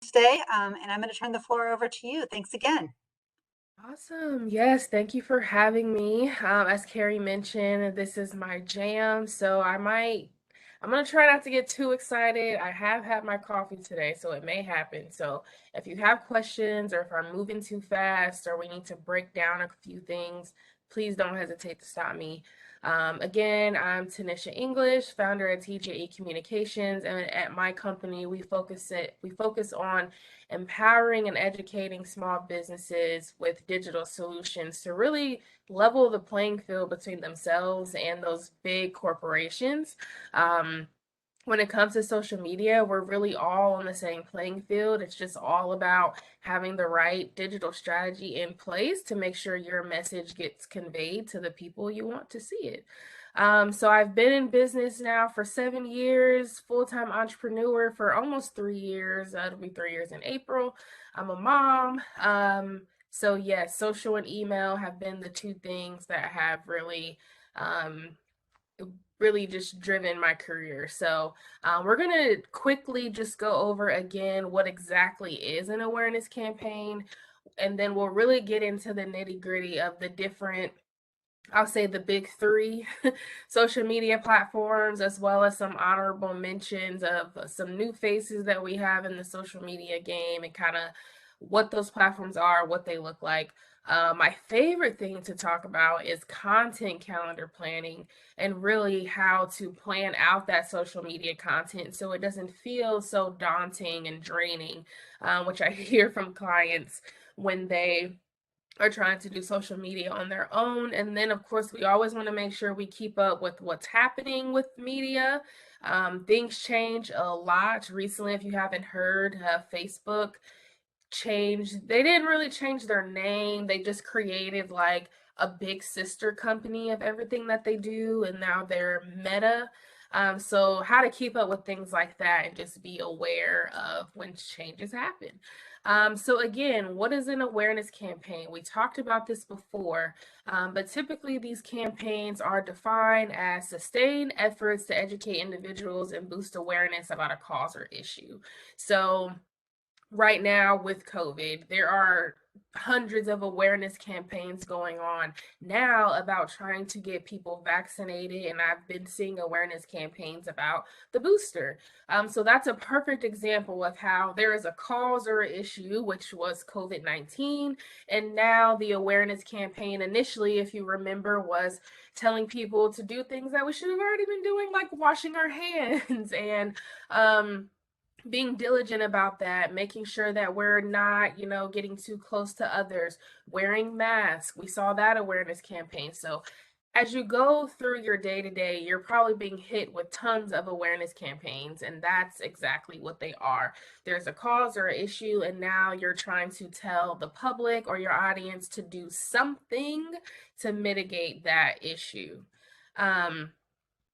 today, and I'm going to turn the floor over to you. Thanks again. Awesome. Yes, thank you for having me. As Carrie mentioned, this is my jam, so I'm gonna try not to get too excited. I have had my coffee today, so it may happen. So if you have questions or if I'm moving too fast or we need to break down a few things, please don't hesitate to stop me. Again, I'm Tanisha English, founder of TJE Communications, and at my company, we focus on empowering and educating small businesses with digital solutions to really level the playing field between themselves and those big corporations. Um, when it comes to social media, we're really all on the same playing field. It's just all about having the right digital strategy in place to make sure your message gets conveyed to the people you want to see it. So I've been in business now for 7 years, full-time entrepreneur for almost 3 years. It'll be 3 years in April. I'm a mom. So yes, social and email have been the two things that have um, really just driven my career. So, we're going to quickly just go over again what exactly is an awareness campaign, and then we'll really get into the nitty gritty of the different, I'll say the big three social media platforms, as well as some honorable mentions of some new faces that we have in the social media game and kind of what those platforms are, what they look like. My favorite thing to talk about is content calendar planning and really how to plan out that social media content so it doesn't feel so daunting and draining, which I hear from clients when they are trying to do social media on their own. And then, of course, we always want to make sure we keep up with what's happening with media. Things change a lot. Recently, if you haven't heard, Facebook changed. They didn't really change their name. They just created like a big sister company of everything that they do, and now they're Meta. So how to keep up with things like that and just be aware of when changes happen. So again, what is an awareness campaign? We talked about this before, but typically these campaigns are defined as sustained efforts to educate individuals and boost awareness about a cause or issue. So right now with COVID, there are hundreds of awareness campaigns going on now about trying to get people vaccinated, and I've been seeing awareness campaigns about the booster. So that's a perfect example of how there is a cause or issue, which was COVID-19, and now the awareness campaign initially, if you remember, was telling people to do things that we should have already been doing, like washing our hands and being diligent about that, making sure that we're not, getting too close to others, wearing masks. We saw that awareness campaign. So as you go through your day to day, you're probably being hit with tons of awareness campaigns, and that's exactly what they are. There's a cause or an issue, and now you're trying to tell the public or your audience to do something to mitigate that issue. Um,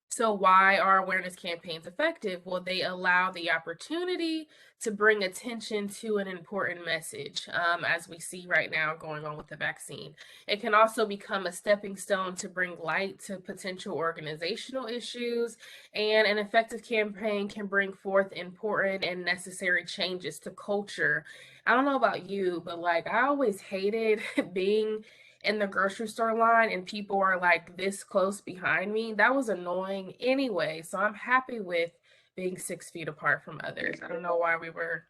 so why are awareness campaigns effective? Well, they allow the opportunity to bring attention to an important message, as we see right now going on with the vaccine. It can also become a stepping stone to bring light to potential organizational issues, and an effective campaign can bring forth important and necessary changes to culture. I don't know about you, but like I always hated being in the grocery store line and people are like this close behind me. That was annoying anyway. So I'm happy with being 6 feet apart from others. I don't know why we were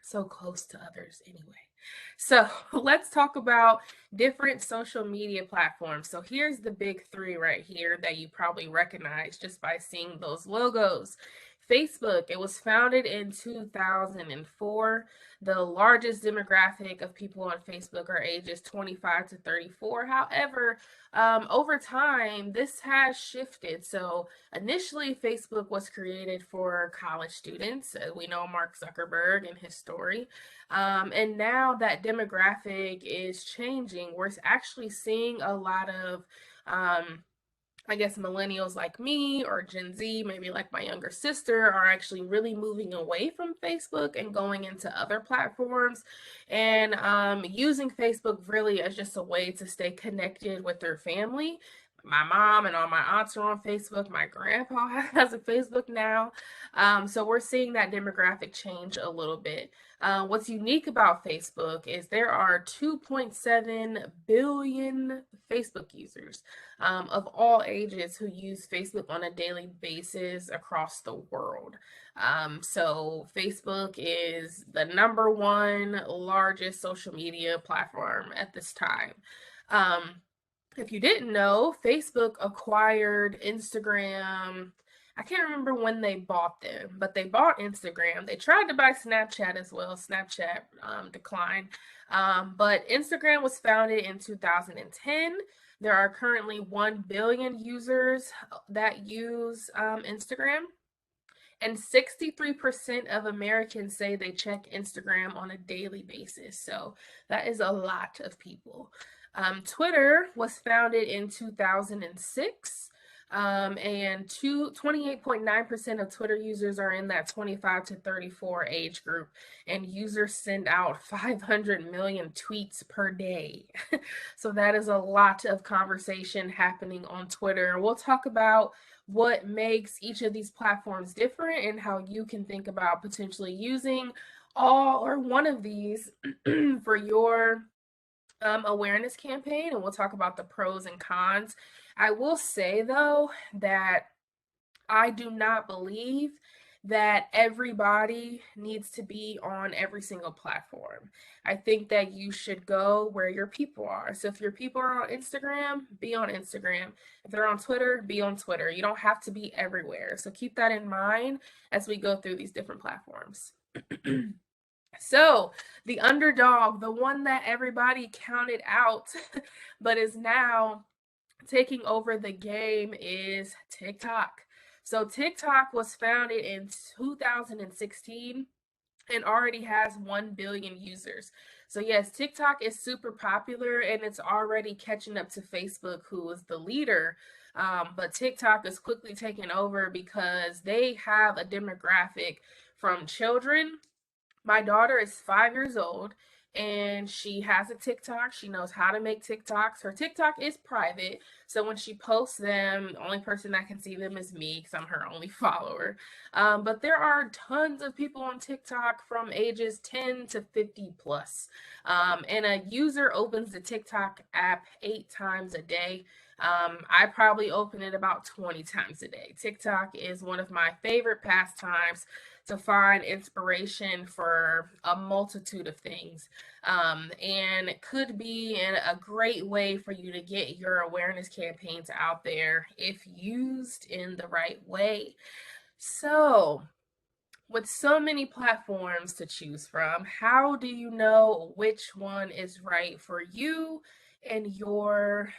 so close to others anyway. So let's talk about different social media platforms. So here's the big three right here that you probably recognize just by seeing those logos. Facebook, it was founded in 2004. The largest demographic of people on Facebook are ages 25 to 34. However, over time, this has shifted. So initially, Facebook was created for college students. We know Mark Zuckerberg and his story. And now that demographic is changing. We're actually seeing a lot of, I guess, millennials like me or Gen Z, maybe like my younger sister, are actually really moving away from Facebook and going into other platforms and using Facebook really as just a way to stay connected with their family. my mom and all my aunts are on Facebook. My grandpa has a Facebook now. So we're seeing that demographic change a little bit. What's unique about Facebook is there are 2.7 billion Facebook users of all ages who use Facebook on a daily basis across the world. So Facebook is the number one largest social media platform at this time. Um, if you didn't know, Facebook acquired Instagram. I can't remember when they bought them, but they bought Instagram. They tried to buy Snapchat as well. Snapchat declined. But Instagram was founded in 2010. There are currently 1 billion users that use Instagram. And 63% of Americans say they check Instagram on a daily basis. So that is a lot of people. Twitter was founded in 2006. And 28.9% of Twitter users are in that 25 to 34 age group, and users send out 500 million tweets per day. So that is a lot of conversation happening on Twitter. We'll talk about what makes each of these platforms different and how you can think about potentially using all or one of these for your awareness campaign. And we'll talk about the pros and cons. I will say, though, that I do not believe that everybody needs to be on every single platform. I think that you should go where your people are. So if your people are on Instagram, be on Instagram. If they're on Twitter, be on Twitter. You don't have to be everywhere. So keep that in mind as we go through these different platforms. So, the underdog, the one that everybody counted out, but is now taking over the game, is TikTok. So TikTok was founded in 2016 and already has 1 billion users. So yes, TikTok is super popular and it's already catching up to Facebook, who is the leader. But TikTok is quickly taking over because they have a demographic from children. My daughter is 5 years old and she has a TikTok. She knows how to make TikToks. Her TikTok is private. So when she posts them, the only person that can see them is me because I'm her only follower. But there are tons of people on TikTok from ages 10 to 50 plus. And a user opens the TikTok app 8 times a day. I probably open it about 20 times a day. TikTok is one of my favorite pastimes to find inspiration for a multitude of things. And it could be a great way for you to get your awareness campaigns out there if used in the right way. So, with so many platforms to choose from, how do you know which one is right for you and your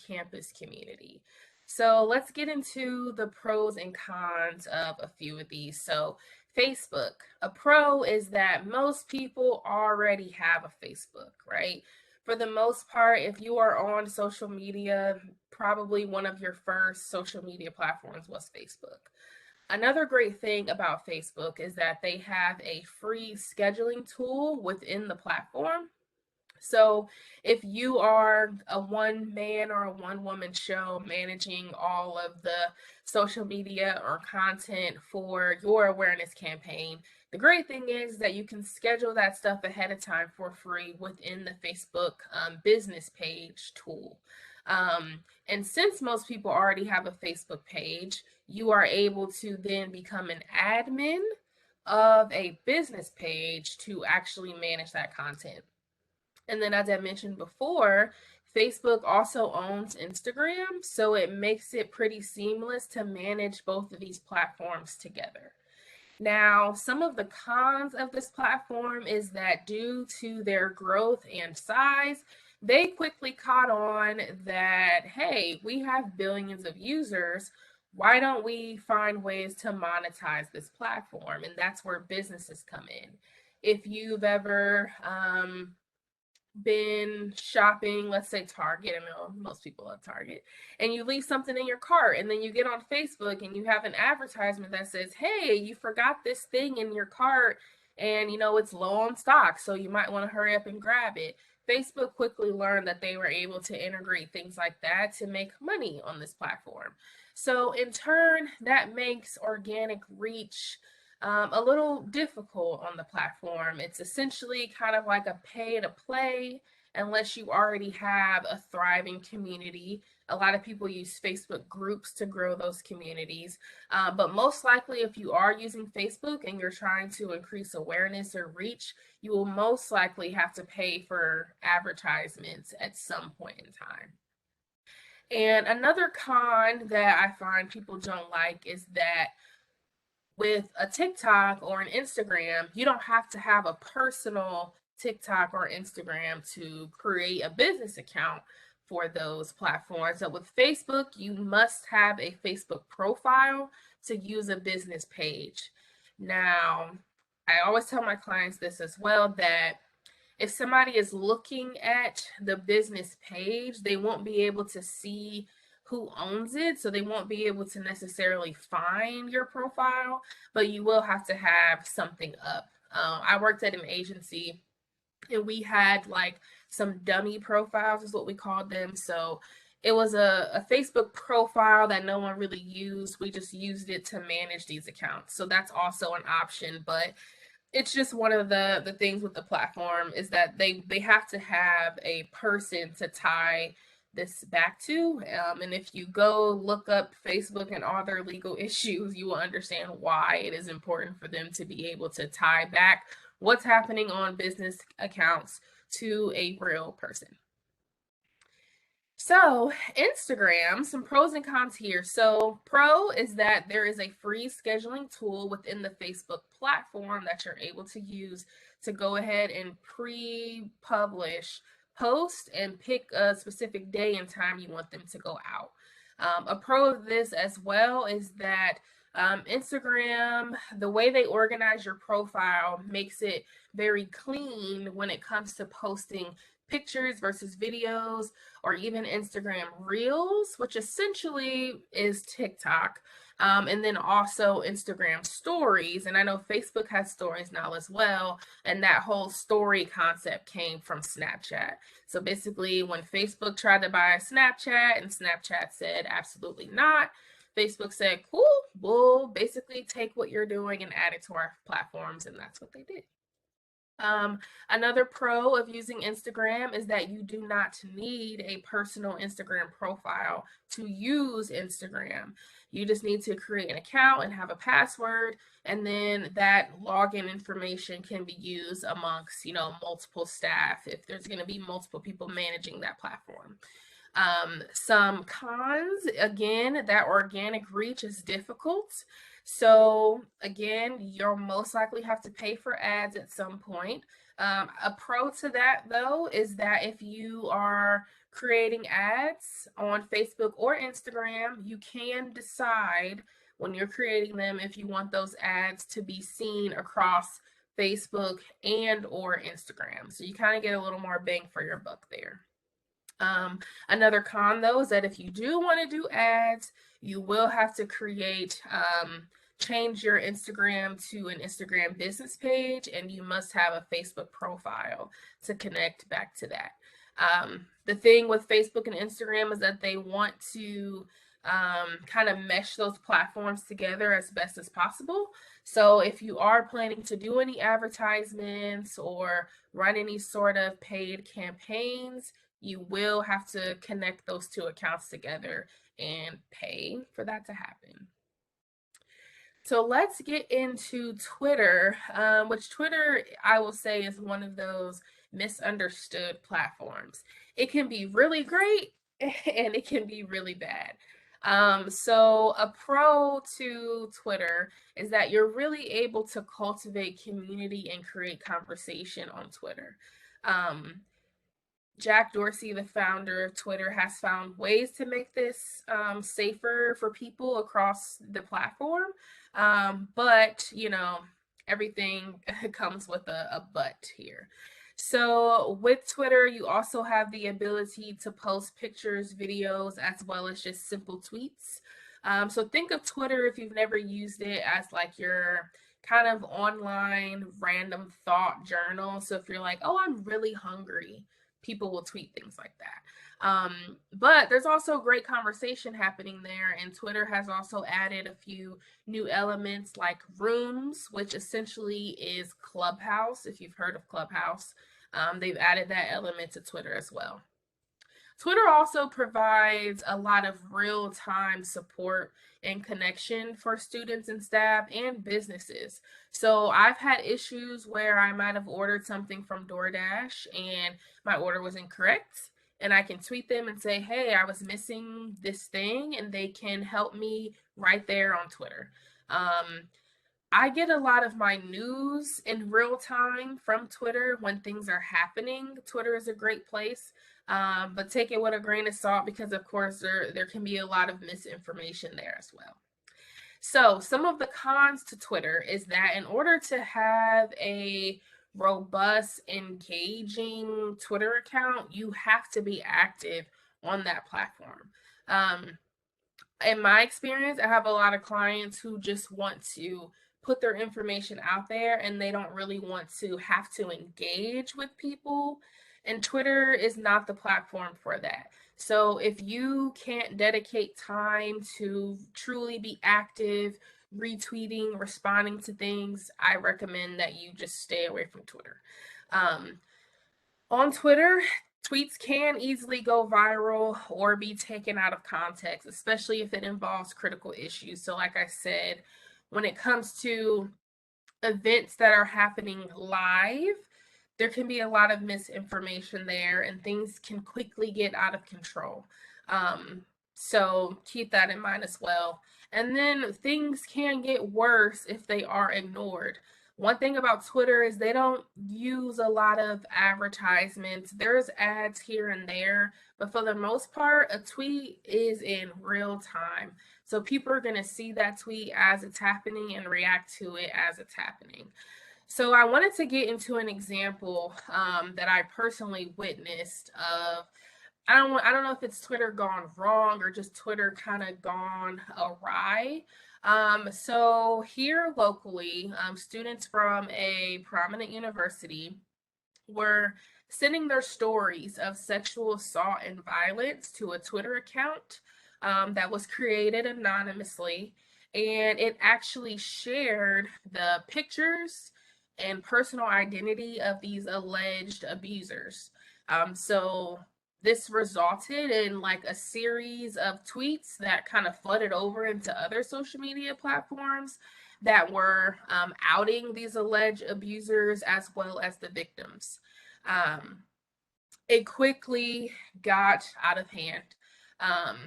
campus community? So let's get into the pros and cons of a few of these. So Facebook, a pro is that most people already have a Facebook, right? For the most part, if you are on social media, probably one of your first social media platforms was Facebook. Another great thing about Facebook is that they have a free scheduling tool within the platform. So if you are a one man or a one woman show managing all of the social media or content for your awareness campaign, the great thing is that you can schedule that stuff ahead of time for free within the Facebook business page tool. And since most people already have a Facebook page, you are able to then become an admin of a business page to actually manage that content. And then, as I mentioned before, Facebook also owns Instagram, so it makes it pretty seamless to manage both of these platforms together. Now, some of the cons of this platform is that due to their growth and size, they quickly caught on that, hey, we have billions of users. Why don't we find ways to monetize this platform? And that's where businesses come in. If you've ever been shopping, let's say Target, I know most people love Target, and you leave something in your cart, and then you get on Facebook and you have an advertisement that says, hey, you forgot this thing in your cart, and it's low on stock, so you might want to hurry up and grab it. Facebook quickly learned that they were able to integrate things like that to make money on this platform. So, in turn, that makes organic reach a little difficult on the platform. It's essentially kind of like a pay to play unless you already have a thriving community. A lot of people use Facebook groups to grow those communities. But most likely, if you are using Facebook and you're trying to increase awareness or reach, you will most likely have to pay for advertisements at some point in time. And another con that I find people don't like is that with a TikTok or an Instagram, you don't have to have a personal TikTok or Instagram to create a business account for those platforms. So with Facebook, you must have a Facebook profile to use a business page. Now, I always tell my clients this as well, that if somebody is looking at the business page, they won't be able to see who owns it. So they won't be able to necessarily find your profile, but you will have to have something up. I worked at an agency and we had like some dummy profiles, is what we called them. So it was a Facebook profile that no one really used. We just used it to manage these accounts. So that's also an option, but it's just one of the things with the platform is that they have to have a person to tie this back to. And if you go look up Facebook and all their legal issues, you will understand why it is important for them to be able to tie back what's happening on business accounts to a real person. So, Instagram, some pros and cons here. So, pro is that there is a free scheduling tool within the Facebook platform that you're able to use to go ahead and pre-publish posts and pick a specific day and time you want them to go out. A pro of this as well is that Instagram, the way they organize your profile makes it very clean when it comes to posting pictures versus videos or even Instagram Reels, which essentially is TikTok. And then also Instagram Stories. And I know Facebook has stories now as well. And that whole story concept came from Snapchat. So basically, when Facebook tried to buy Snapchat and Snapchat said absolutely not, Facebook said, cool, we'll basically take what you're doing and add it to our platforms. And that's what they did. Another pro of using Instagram is that you do not need a personal Instagram profile to use Instagram. You just need to create an account and have a password, and then that login information can be used amongst, multiple staff if there's going to be multiple people managing that platform. Some cons, again, that organic reach is difficult. So again, you'll most likely have to pay for ads at some point. A pro to that though is that if you are creating ads on Facebook or Instagram, you can decide when you're creating them if you want those ads to be seen across Facebook and or Instagram. So you kind of get a little more bang for your buck there. Another con though is that if you do want to do ads, you will have to change your Instagram to an Instagram business page, and you must have a Facebook profile to connect back to that. The thing with Facebook and Instagram is that they want to kind of mesh those platforms together as best as possible. So if you are planning to do any advertisements or run any sort of paid campaigns, you will have to connect those two accounts together and pay for that to happen. So let's get into Twitter, which Twitter, I will say, is one of those misunderstood platforms. It can be really great and it can be really bad. So a pro to Twitter is that you're really able to cultivate community and create conversation on Twitter. Jack Dorsey, the founder of Twitter, has found ways to make this safer for people across the platform. But, everything comes with a but here. So with Twitter, you also have the ability to post pictures, videos, as well as just simple tweets. So think of Twitter, if you've never used it, as like your kind of online random thought journal. So if you're like, oh, I'm really hungry, people will tweet things like that. But there's also great conversation happening there, and Twitter has also added a few new elements like rooms, which essentially is Clubhouse. If you've heard of Clubhouse, they've added that element to Twitter as well. Twitter also provides a lot of real time support and connection for students and staff and businesses. So I've had issues where I might have ordered something from DoorDash and my order was incorrect. And I can tweet them and say, hey, I was missing this thing, and they can help me right there on Twitter. Um, I get a lot of my news in real time from Twitter when things are happening. Twitter is a great place, but take it with a grain of salt because, of course, there can be a lot of misinformation there as well. So, some of the cons to Twitter is that in order to have a robust, engaging Twitter account, you have to be active on that platform. Um, in my experience, I have a lot of clients who just want to put their information out there and they don't really want to have to engage with people. And Twitter is not the platform for that. So if you can't dedicate time to truly be active, retweeting, responding to things, I recommend that you just stay away from Twitter. Um, on Twitter, tweets can easily go viral or be taken out of context, especially if it involves critical issues. So, like I said, when it comes to events that are happening live, there can be a lot of misinformation there and things can quickly get out of control. Um, so keep that in mind as well. And then things can get worse if they are ignored. One thing about Twitter is they don't use a lot of advertisements. There's ads here and there, but for the most part, a tweet is in real time. So people are going to see that tweet as it's happening and react to it as it's happening. So I wanted to get into an example that I personally witnessed of. I don't know if it's Twitter gone wrong or just Twitter kind of gone awry. So here locally, students from a prominent university were sending their stories of sexual assault and violence to a Twitter account that was created anonymously. And it actually shared the pictures and personal identity of these alleged abusers. So this resulted in like a series of tweets that kind of flooded over into other social media platforms that were outing these alleged abusers as well as the victims. Um, it quickly got out of hand. Um,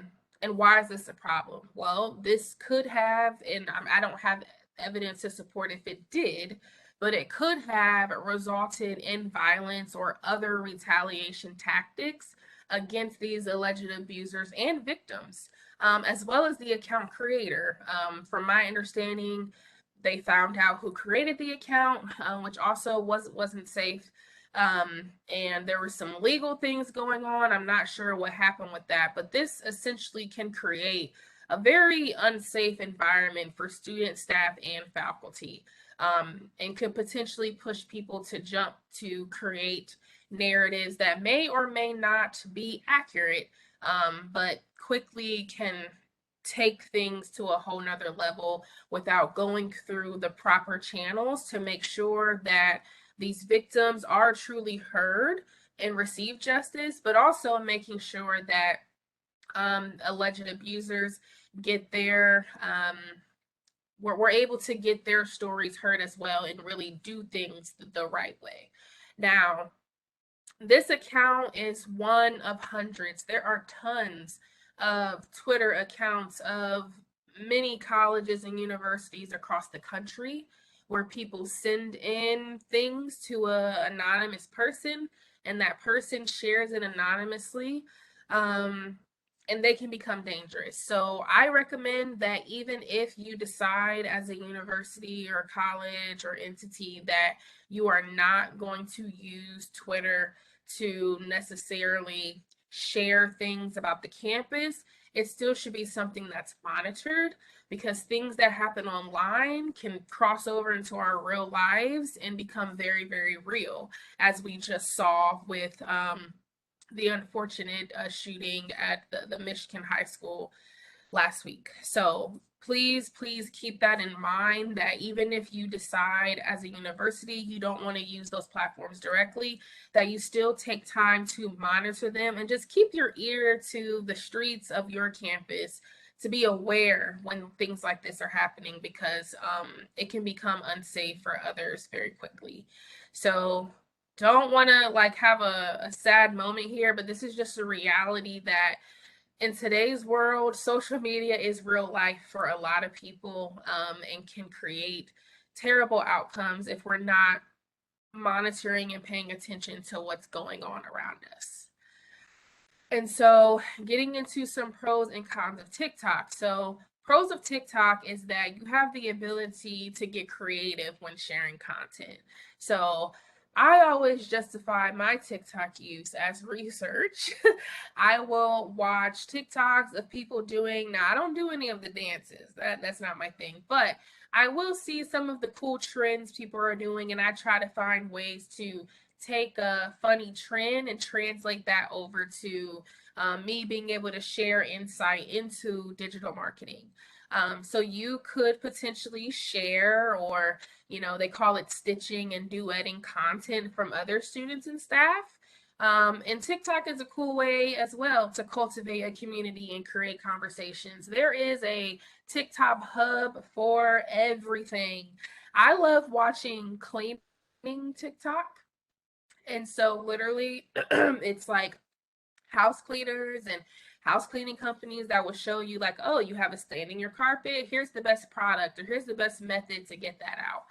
and why is this a problem? Well, this could have, and I don't have evidence to support if it did, but it could have resulted in violence or other retaliation tactics against these alleged abusers and victims, as well as the account creator. From my understanding, they found out who created the account, which also wasn't safe. And there were some legal things going on. I'm not sure what happened with that, but this essentially can create a very unsafe environment for students, staff, and faculty, and could potentially push people to jump to create narratives that may or may not be accurate, but quickly can take things to a whole nother level without going through the proper channels to make sure that these victims are truly heard and receive justice, but also making sure that alleged abusers get their we're able to get their stories heard as well and really do things the right way. Now, this account is one of hundreds. There are tons of Twitter accounts of many colleges and universities across the country where people send in things to an anonymous person and that person shares it anonymously. And they can become dangerous. So I recommend that even if you decide as a university or college or entity that you are not going to use Twitter to necessarily share things about the campus, it still should be something that's monitored because things that happen online can cross over into our real lives and become very, very real, as we just saw with the unfortunate shooting at the Michigan high school last week. So please keep that in mind, that even if you decide as a university you don't want to use those platforms directly, that you still take time to monitor them and just keep your ear to the streets of your campus to be aware when things like this are happening, because it can become unsafe for others very quickly. So don't want to like have a sad moment here, but this is just a reality that in today's world, social media is real life for a lot of people, and can create terrible outcomes if we're not monitoring and paying attention to what's going on around us. And so, getting into some pros and cons of TikTok. So, pros of TikTok is that you have the ability to get creative when sharing content. So, I always justify my TikTok use as research. I will watch TikToks of people doing, now I don't do any of the dances. That's not my thing, but I will see some of the cool trends people are doing, and I try to find ways to take a funny trend and translate that over to me being able to share insight into digital marketing. So you could potentially share, or they call it stitching and duetting content from other students and staff. And TikTok is a cool way as well to cultivate a community and create conversations. There is a TikTok hub for everything. I love watching cleaning TikTok. And so literally it's like house cleaners and house cleaning companies that will show you like, oh, you have a stain in your carpet, here's the best product, or here's the best method to get that out.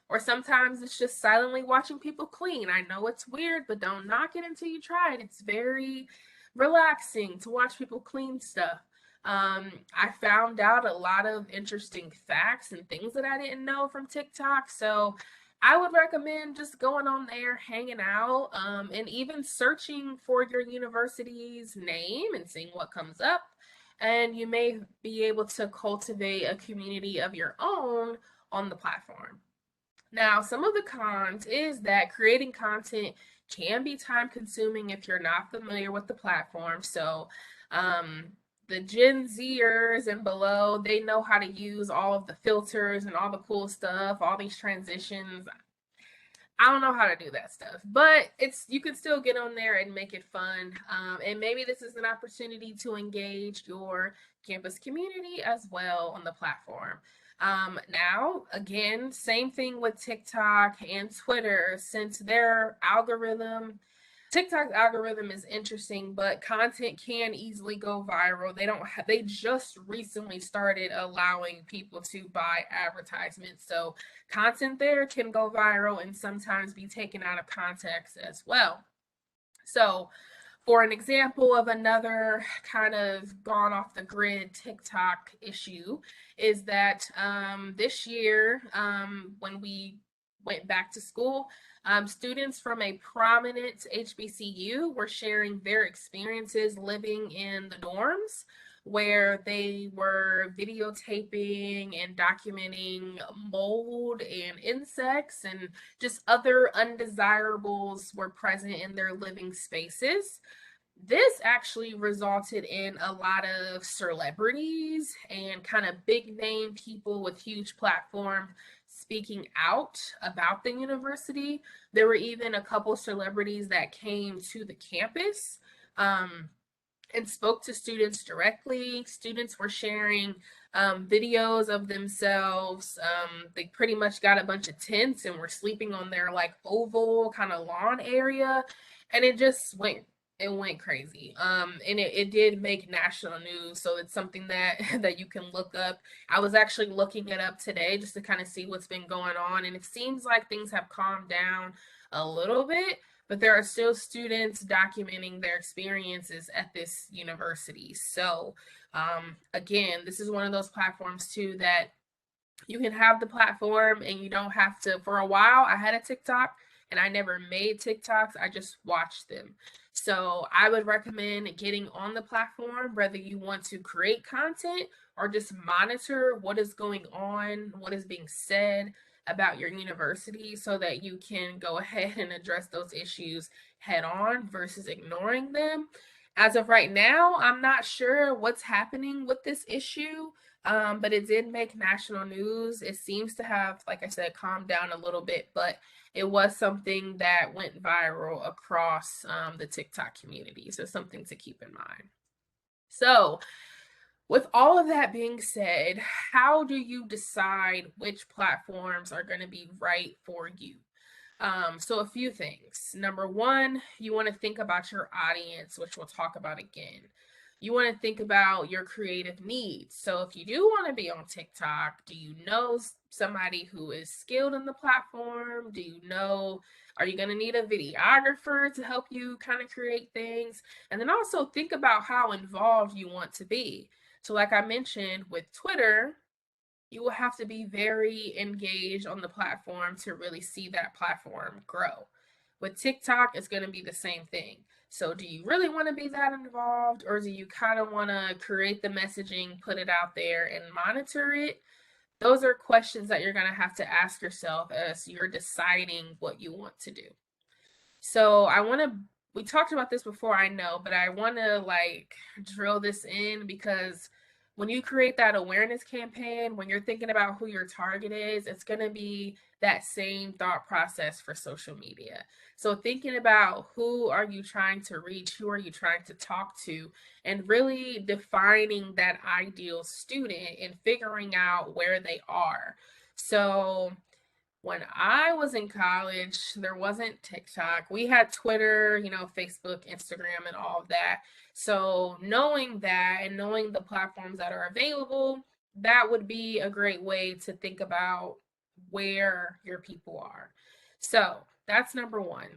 Or sometimes it's just silently watching people clean. I know it's weird, but don't knock it until you try it. It's very relaxing to watch people clean stuff. I found out a lot of interesting facts and things that I didn't know from TikTok. So I would recommend just going on there, hanging out, and even searching for your university's name and seeing what comes up. And you may be able to cultivate a community of your own on the platform. Now, some of the cons is that creating content can be time consuming if you're not familiar with the platform. So, the Gen Zers and below, they know how to use all of the filters and all the cool stuff, all these transitions. I don't know how to do that stuff, but you can still get on there and make it fun. And maybe this is an opportunity to engage your campus community as well on the platform. Now, again, same thing with TikTok and Twitter, since their algorithm TikTok's algorithm is interesting, but content can easily go viral. They just recently started allowing people to buy advertisements. So content there can go viral and sometimes be taken out of context as well. So for an example of another kind of gone off the grid TikTok issue is that this year, when we went back to school, students from a prominent HBCU were sharing their experiences living in the dorms, where they were videotaping and documenting mold and insects and just other undesirables were present in their living spaces. This actually resulted in a lot of celebrities and kind of big name people with huge platforms speaking out about the university. There were even a couple celebrities that came to the campus and spoke to students directly. Students were sharing videos of themselves. They pretty much got a bunch of tents and were sleeping on their like oval kind of lawn area, and it went crazy. And it did make national news, so it's something that that you can look up. I was actually looking it up today just to kind of see what's been going on, and it seems like things have calmed down a little bit, but there are still students documenting their experiences at this university. So, again, this is one of those platforms too that you can have the platform and you don't have to. For a while, I had a TikTok and I never made TikToks, I just watched them. So, I would recommend getting on the platform, whether you want to create content or just monitor what is going on, what is being said. about your university so that you can go ahead and address those issues head on versus ignoring them. As of right now, I'm not sure what's happening with this issue, but it did make national news. It seems to have, like I said, calmed down a little bit, but it was something that went viral across the TikTok community. So something to keep in mind. So, with all of that being said, how do you decide which platforms are going to be right for you? So a few things. Number one, you want to think about your audience, which we'll talk about again. You want to think about your creative needs. So if you do want to be on TikTok, do you know somebody who is skilled in the platform? Do you know, are you going to need a videographer to help you kind of create things? And then also think about how involved you want to be. So like I mentioned with Twitter, you will have to be very engaged on the platform to really see that platform grow. With TikTok, it's going to be the same thing. So, do you really want to be that involved, or do you kind of want to create the messaging, put it out there, and monitor it? Those are questions that you're going to have to ask yourself as you're deciding what you want to do. So we talked about this before, I know, but I want to like drill this in because when you create that awareness campaign, when you're thinking about who your target is, it's going to be that same thought process for social media. So thinking about who are you trying to reach, who are you trying to talk to, and really defining that ideal student and figuring out where they are. So when I was in college, there wasn't TikTok. We had Twitter, Facebook, Instagram, and all of that. So, knowing that and knowing the platforms that are available, that would be a great way to think about where your people are. So, that's number one.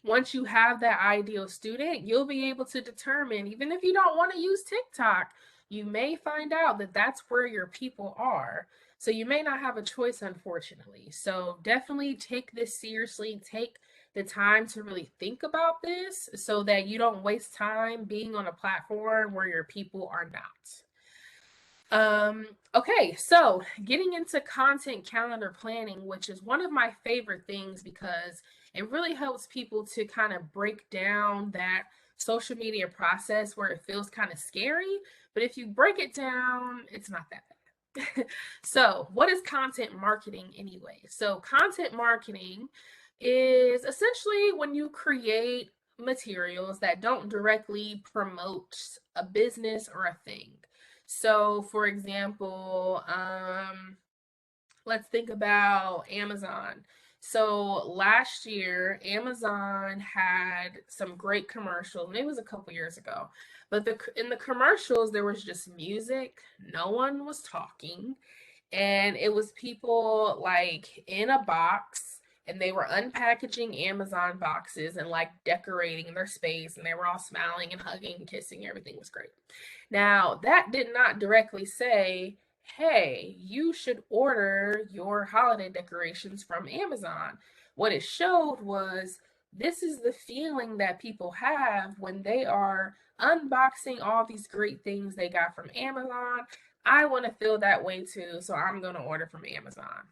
Once you have that ideal student, you'll be able to determine, even if you don't want to use TikTok, you may find out that that's where your people are. So you may not have a choice, unfortunately. So definitely take this seriously. Take the time to really think about this so that you don't waste time being on a platform where your people are not. Okay, so getting into content calendar planning, which is one of my favorite things because it really helps people to kind of break down that social media process where it feels kind of scary. But if you break it down, it's not that bad. So, what is content marketing anyway? So, content marketing is essentially when you create materials that don't directly promote a business or a thing. So, for example, let's think about Amazon. So last year, Amazon had some great commercials, and it was a couple years ago. But in the commercials, there was just music. No one was talking, and it was people like in a box, and they were unpackaging Amazon boxes and like decorating their space, and they were all smiling and hugging and kissing. Everything was great. Now, that did not directly say, hey, you should order your holiday decorations from Amazon. What it showed was this is the feeling that people have when they are unboxing all these great things they got from Amazon. I want to feel that way too, so I'm going to order from Amazon.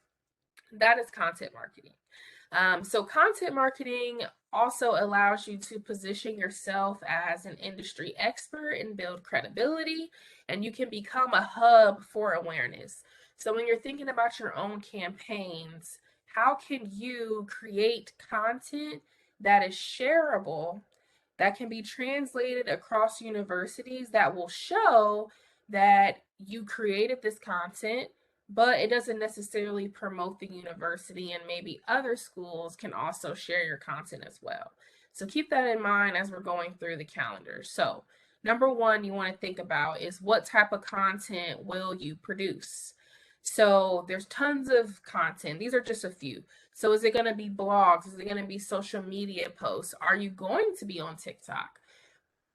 That is content marketing. So, content marketing also allows you to position yourself as an industry expert and build credibility, and you can become a hub for awareness. So, when you're thinking about your own campaigns, how can you create content that is shareable, that can be translated across universities, that will show that you created this content, but it doesn't necessarily promote the university, and maybe other schools can also share your content as well. So keep that in mind as we're going through the calendar. So, number one, you want to think about is what type of content will you produce? So, there's tons of content. These are just a few. So, is it going to be blogs? Is it going to be social media posts? Are you going to be on TikTok?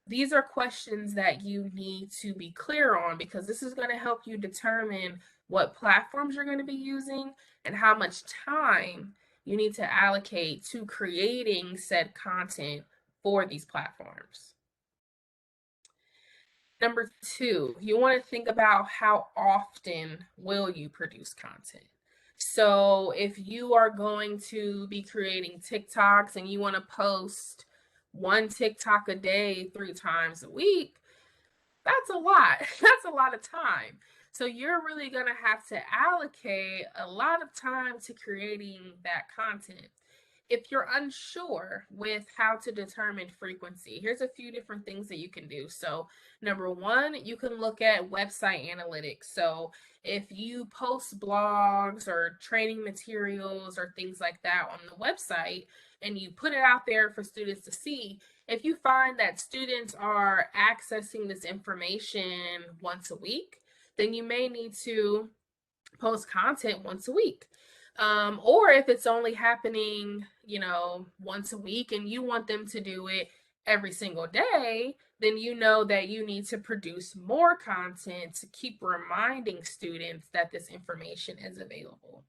These are questions that you need to be clear on because this is going to help you determine what platforms you're going to be using and how much time you need to allocate to creating said content for these platforms. Number two, you want to think about how often will you produce content. So if you are going to be creating TikToks and you want to post one TikTok a day 3 times a week, that's a lot. That's a lot of time. So you're really going to have to allocate a lot of time to creating that content. If you're unsure with how to determine frequency, here's a few different things that you can do. So, number one, you can look at website analytics. So, if you post blogs or training materials or things like that on the website and you put it out there for students to see, if you find that students are accessing this information once a week, then you may need to post content once a week. Or if it's only happening, once a week and you want them to do it every single day, then you know that you need to produce more content to keep reminding students that this information is available.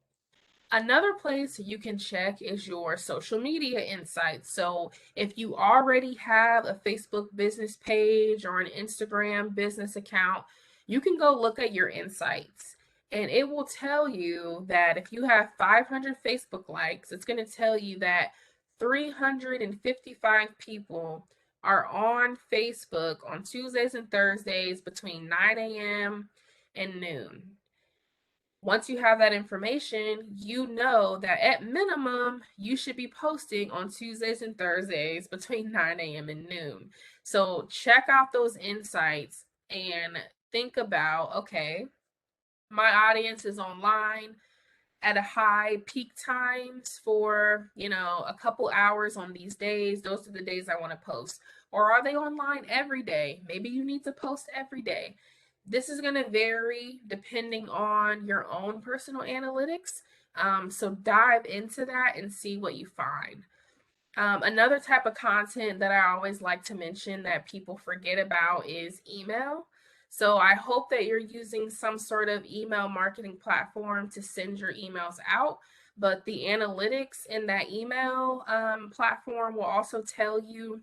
Another place you can check is your social media insights. So, if you already have a Facebook business page or an Instagram business account, you can go look at your insights. And it will tell you that if you have 500 Facebook likes, it's going to tell you that 355 people are on Facebook on Tuesdays and Thursdays between 9 a.m. and noon. Once you have that information, you know that at minimum you should be posting on Tuesdays and Thursdays between 9 a.m. and noon. So check out those insights and think about, okay, my audience is online at a high peak times for, a couple hours on these days. Those are the days I want to post. Or are they online every day? Maybe you need to post every day. This is going to vary depending on your own personal analytics. So dive into that and see what you find. Another type of content that I always like to mention that people forget about is email. So I hope that you're using some sort of email marketing platform to send your emails out. But the analytics in that email platform will also tell you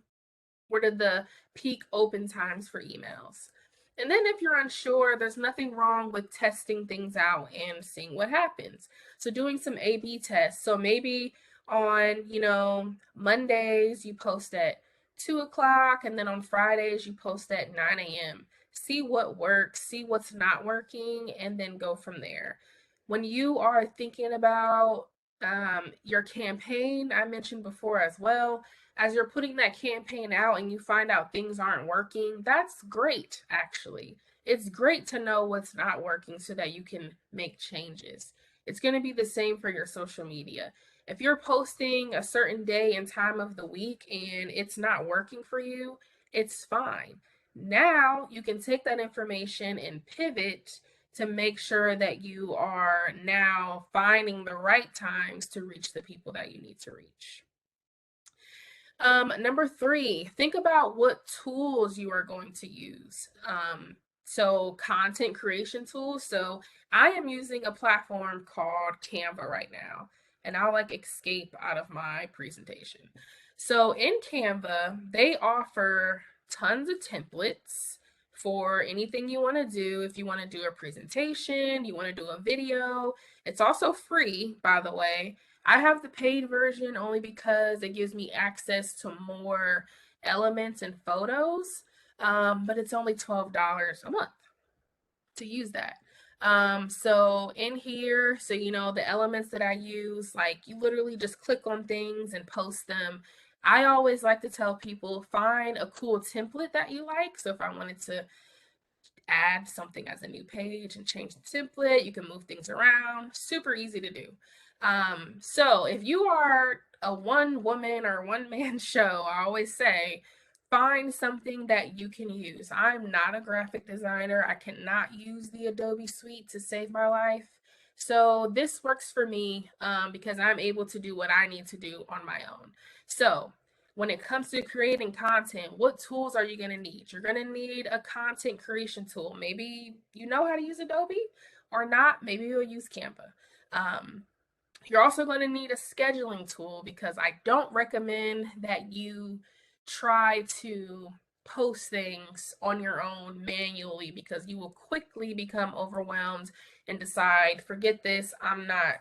what are the peak open times for emails. And then if you're unsure, there's nothing wrong with testing things out and seeing what happens. So doing some A/B tests. So maybe on, Mondays you post at 2 o'clock, and then on Fridays you post at 9 a.m. See what works, see what's not working, and then go from there. When you are thinking about your campaign, I mentioned before as well, as you're putting that campaign out and you find out things aren't working, that's great, actually. It's great to know what's not working so that you can make changes. It's going to be the same for your social media. If you're posting a certain day and time of the week and it's not working for you, it's fine. Now you can take that information and pivot to make sure that you are now finding the right times to reach the people that you need to reach. Number three, think about what tools you are going to use. So content creation tools. So I am using a platform called Canva right now, and I'll escape out of my presentation. So in Canva, they offer tons of templates for anything you want to do. If you want to do a presentation, you want to do a video, it's also free, by the way. I have the paid version only because it gives me access to more elements and photos, but it's only $12 a month to use that. So in here, so the elements that I use, you literally just click on things and post them. I always like to tell people, find a cool template that you like. So if I wanted to add something as a new page and change the template. You can move things around. Super easy to do. So if you are a one woman or one man show, I always say, find something that you can use. I'm not a graphic designer. I cannot use the Adobe Suite to save my life. So this works for me because I'm able to do what I need to do on my own. So when it comes to creating content, what tools are you going to need? You're going to need a content creation tool. Maybe you know how to use Adobe or not. Maybe you'll use Canva. You're also going to need a scheduling tool because I don't recommend that you try to post things on your own manually because you will quickly become overwhelmed and decide, forget this, I'm not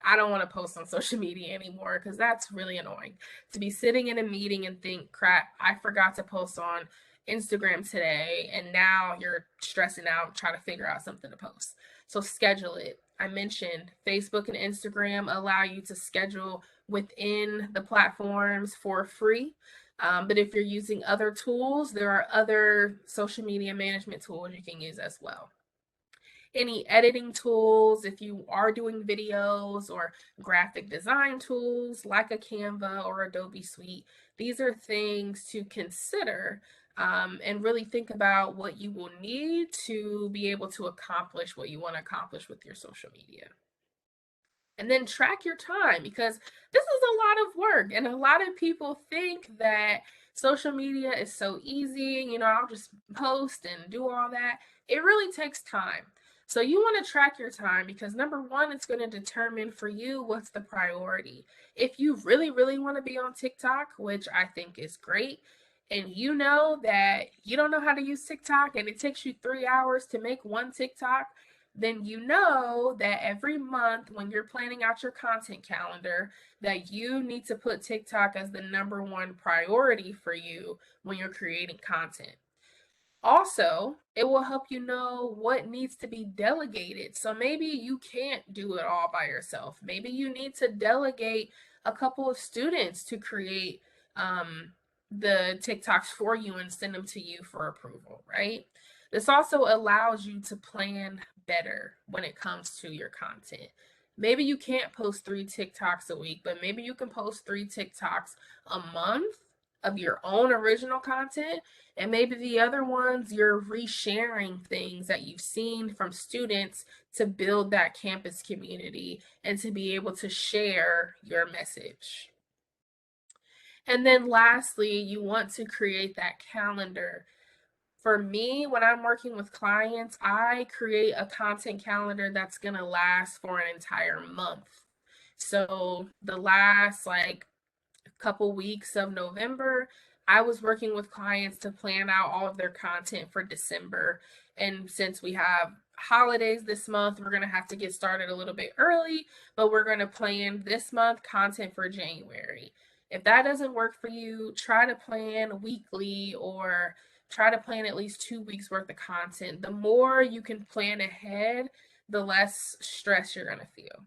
I don't want to post on social media anymore because that's really annoying. To be sitting in a meeting and think, crap, I forgot to post on Instagram today, and now you're stressing out trying to figure out something to post. So schedule it. I mentioned Facebook and Instagram allow you to schedule within the platforms for free. But if you're using other tools, there are other social media management tools you can use as well. Any editing tools, if you are doing videos, or graphic design tools like a Canva or Adobe Suite, these are things to consider, and really think about what you will need to be able to accomplish what you want to accomplish with your social media. And then track your time, because this is a lot of work, and a lot of people think that social media is so easy, I'll just post and do all that. It really takes time. So you want to track your time, because number one, it's going to determine for you what's the priority. If you really, really want to be on TikTok, which I think is great, and you know that you don't know how to use TikTok and it takes you 3 hours to make one TikTok, then you know that every month when you're planning out your content calendar, that you need to put TikTok as the number one priority for you when you're creating content. Also, it will help you know what needs to be delegated. So maybe you can't do it all by yourself. Maybe you need to delegate a couple of students to create um, the TikToks for you and send them to you for approval, right? This also allows you to plan better when it comes to your content. Maybe you can't post 3 TikToks a week, but maybe you can post 3 TikToks a month of your own original content, and maybe the other ones you're resharing things that you've seen from students to build that campus community and to be able to share your message. And then lastly, you want to create that calendar. For me, when I'm working with clients, I create a content calendar that's going to last for an entire month. So the last couple weeks of November, I was working with clients to plan out all of their content for December. And since we have holidays this month, we're going to have to get started a little bit early, but we're going to plan this month content for January. If that doesn't work for you, try to plan weekly, or try to plan at least 2 weeks worth of content. The more you can plan ahead, the less stress you're going to feel.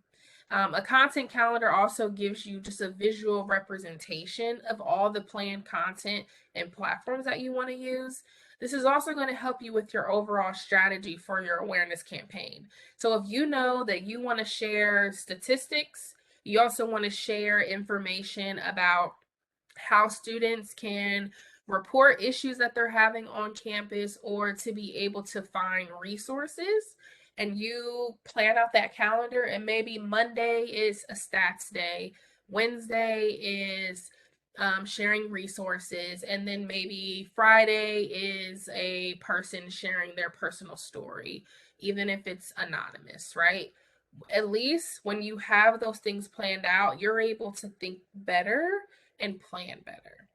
A content calendar also gives you just a visual representation of all the planned content and platforms that you want to use. This is also going to help you with your overall strategy for your awareness campaign. So if you know that you want to share statistics, you also want to share information about how students can report issues that they're having on campus, or to be able to find resources, and you plan out that calendar, and maybe Monday is a stats day, Wednesday is sharing resources, and then maybe Friday is a person sharing their personal story, even if it's anonymous, right? At least when you have those things planned out, you're able to think better and plan better.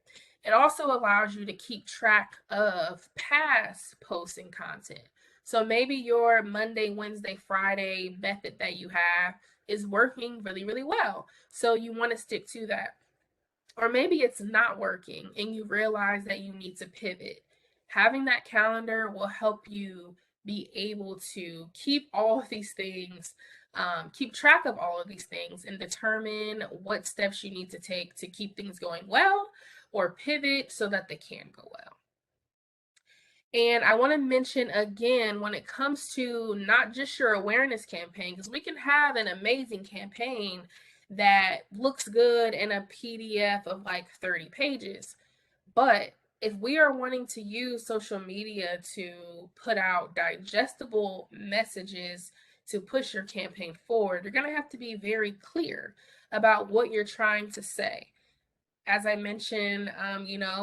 It also allows you to keep track of past posting content. So maybe your Monday, Wednesday, Friday method that you have is working really, really well. So you want to stick to that. Or maybe it's not working and you realize that you need to pivot. Having that calendar will help you be able to keep all of these things, keep track of all of these things, and determine what steps you need to take to keep things going well, or pivot so that they can go well. And I want to mention again, when it comes to not just your awareness campaign, because we can have an amazing campaign that looks good in a PDF of like 30 pages. But if we are wanting to use social media to put out digestible messages to push your campaign forward, you're going to have to be very clear about what you're trying to say. As I mentioned,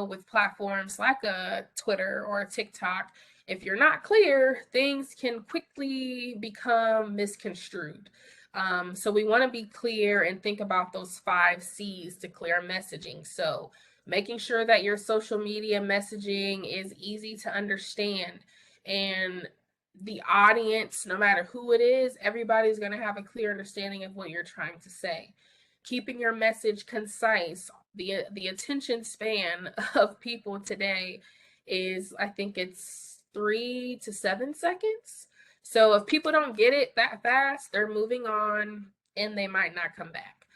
with platforms like a Twitter or a TikTok, if you're not clear, things can quickly become misconstrued. So we want to be clear and think about those 5 C's to clear messaging. So making sure that your social media messaging is easy to understand, and the audience, no matter who it is, everybody's going to have a clear understanding of what you're trying to say. Keeping your message concise. The attention span of people today is, I think it's 3 to 7 seconds. So if people don't get it that fast, they're moving on and they might not come back.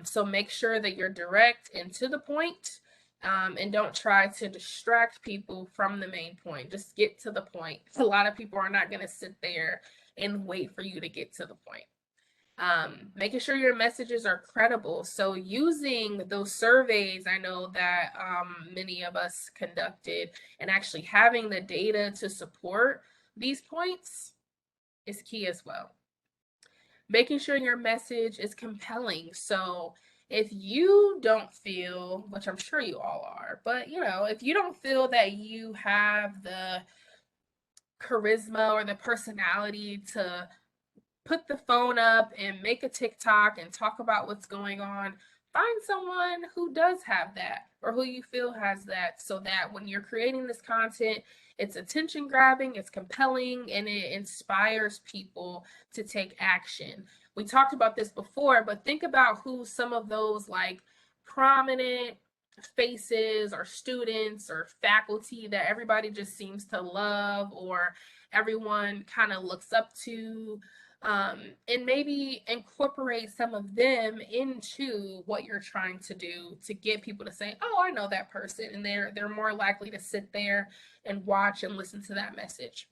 So make sure that you're direct and to the point, and don't try to distract people from the main point. Just get to the point. A lot of people are not going to sit there and wait for you to get to the point. Making sure your messages are credible. So using those surveys, I know that many of us conducted, and actually having the data to support these points is key as well. Making sure your message is compelling. So if you don't feel, which I'm sure you all are, but if you don't feel that you have the charisma or the personality to put the phone up and make a TikTok and talk about what's going on, find someone who does have that or who you feel has that, so that when you're creating this content, it's attention grabbing, it's compelling, and it inspires people to take action. We talked about this before, but think about who some of those like prominent faces or students or faculty that everybody just seems to love or everyone kind of looks up to, and maybe incorporate some of them into what you're trying to do to get people to say, "Oh, I know that person," and they're more likely to sit there and watch and listen to that message.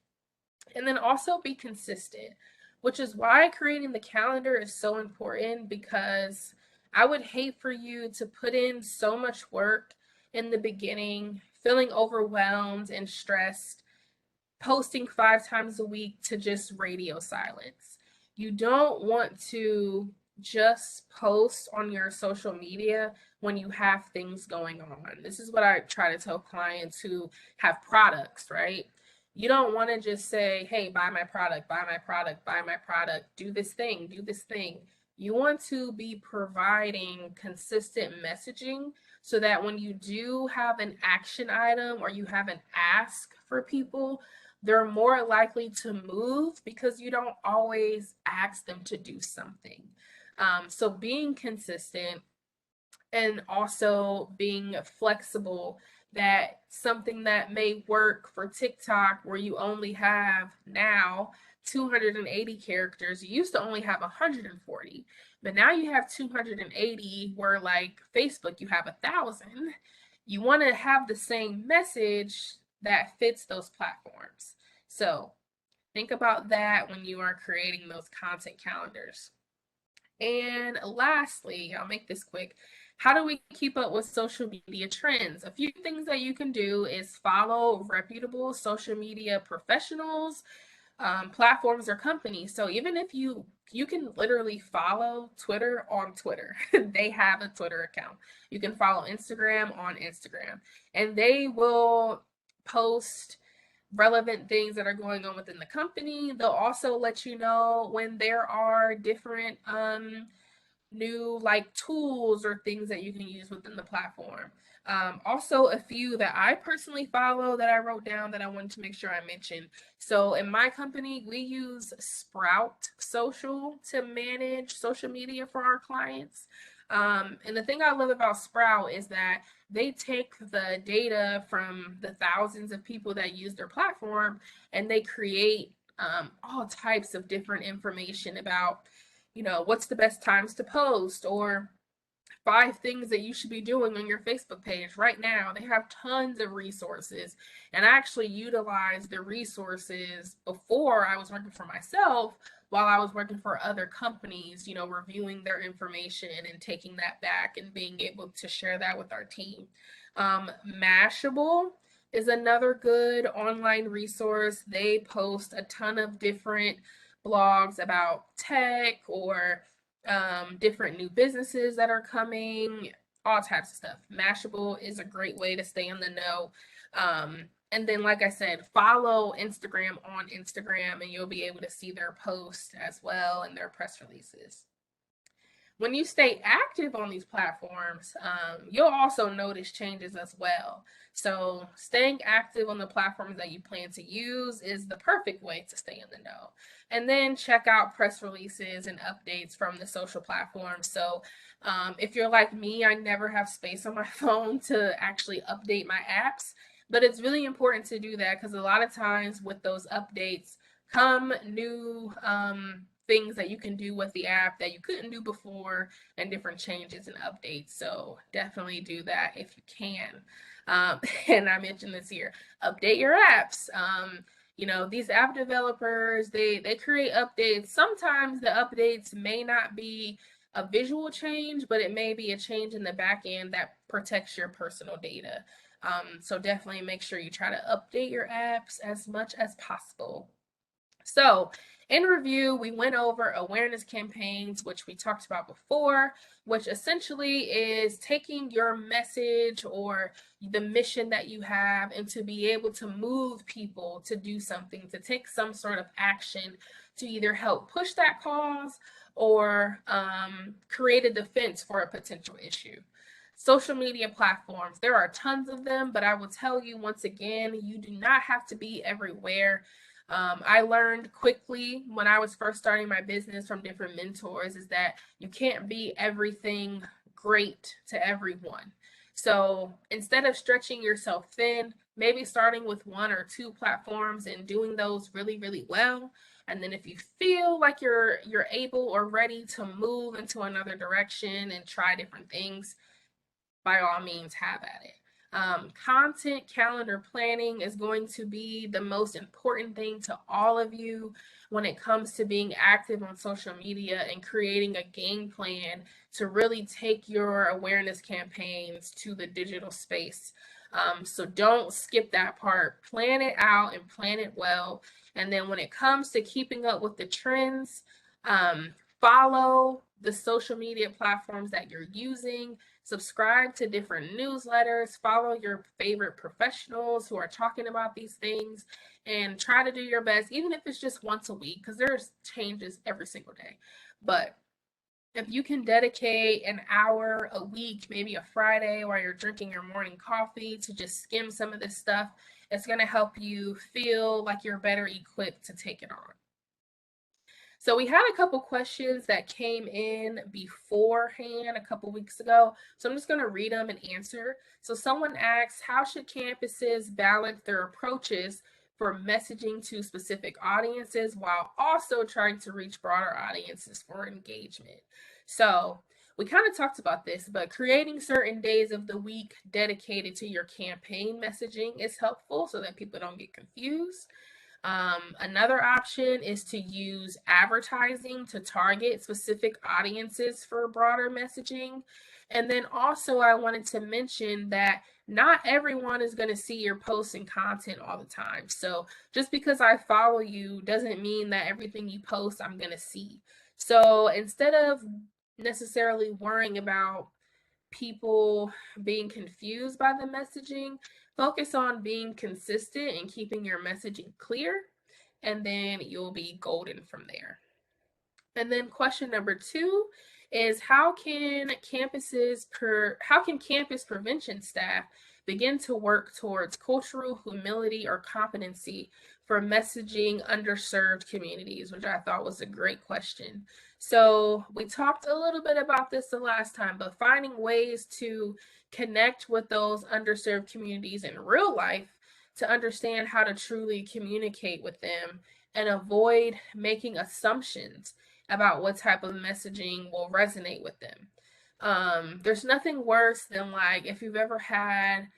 And then also be consistent, which is why creating the calendar is so important, because I would hate for you to put in so much work in the beginning, feeling overwhelmed and stressed, posting 5 times a week to just radio silence. You don't want to just post on your social media when you have things going on. This is what I try to tell clients who have products, right? You don't want to just say, "Hey, buy my product, buy my product, buy my product, do this thing, do this thing." You want to be providing consistent messaging so that when you do have an action item or you have an ask for people, they're more likely to move because you don't always ask them to do something. So being consistent and also being flexible, that something that may work for TikTok where you only have now 280 characters, you used to only have 140, but now you have 280, where like Facebook you have 1,000. You want to have the same message that fits those platforms. So think about that when you are creating those content calendars. And lastly, I'll make this quick. How do we keep up with social media trends? A few things that you can do is follow reputable social media professionals, platforms, or companies. So even if you can literally follow Twitter on Twitter. They have a Twitter account. You can follow Instagram on Instagram, and they will post relevant things that are going on within the company. They'll also let you know when there are different new like tools or things that you can use within the platform. Also, a few that I personally follow that I wrote down that I wanted to make sure I mentioned. So, in my company, we use Sprout Social to manage social media for our clients. And the thing I love about Sprout is that they take the data from the thousands of people that use their platform and they create all types of different information about, what's the best times to post, or 5 things that you should be doing on your Facebook page right now. They have tons of resources, and I actually utilized the resources before I was working for myself while I was working for other companies, reviewing their information and taking that back and being able to share that with our team. Mashable is another good online resource. They post a ton of different blogs about tech or different new businesses that are coming, all types of stuff. Mashable is a great way to stay in the know. And then, like I said, follow Instagram on Instagram, and you'll be able to see their posts as well and their press releases. When you stay active on these platforms, you'll also notice changes as well. So, staying active on the platforms that you plan to use is the perfect way to stay in the know. And then check out press releases and updates from the social platforms. So, if you're like me, I never have space on my phone to actually update my apps. But it's really important to do that because a lot of times with those updates come new things that you can do with the app that you couldn't do before, and different changes and updates. So definitely do that if you can. And I mentioned this here, update your apps. These app developers, they create updates. Sometimes the updates may not be a visual change, but it may be a change in the back end that protects your personal data. So definitely make sure you try to update your apps as much as possible. So, in review, we went over awareness campaigns, which we talked about before, which essentially is taking your message or the mission that you have and to be able to move people to do something, to take some sort of action to either help push that cause or create a defense for a potential issue. Social media platforms, there are tons of them, but I will tell you once again, you do not have to be everywhere. I learned quickly when I was first starting my business from different mentors is that you can't be everything great to everyone. So instead of stretching yourself thin, maybe starting with one or two platforms and doing those really, really well. And then if you feel like you're able or ready to move into another direction and try different things, by all means have at it. Content calendar planning is going to be the most important thing to all of you when it comes to being active on social media and creating a game plan to really take your awareness campaigns to the digital space. So don't skip that part. Plan it out and plan it well. And then when it comes to keeping up with the trends, follow the social media platforms that you're using. Subscribe to different newsletters, follow your favorite professionals who are talking about these things, and try to do your best, even if it's just once a week, because there's changes every single day. But if you can dedicate an hour a week, maybe a Friday while you're drinking your morning coffee, to just skim some of this stuff, it's going to help you feel like you're better equipped to take it on. So we had a couple questions that came in beforehand a couple weeks ago. So I'm just going to read them and answer. So someone asks, how should campuses balance their approaches for messaging to specific audiences while also trying to reach broader audiences for engagement? So we kind of talked about this, but creating certain days of the week dedicated to your campaign messaging is helpful so that people don't get confused. Another option is to use advertising to target specific audiences for broader messaging. And then also, I wanted to mention that not everyone is going to see your posts and content all the time. So just because I follow you doesn't mean that everything you post I'm going to see. So instead of necessarily worrying about people being confused by the messaging, focus on being consistent and keeping your messaging clear, and then you'll be golden from there. And then question number 2 is how can campus prevention staff begin to work towards cultural humility or competency for messaging underserved communities, which I thought was a great question. So we talked a little bit about this the last time, but finding ways to connect with those underserved communities in real life to understand how to truly communicate with them and avoid making assumptions about what type of messaging will resonate with them. There's nothing worse than like if you've ever had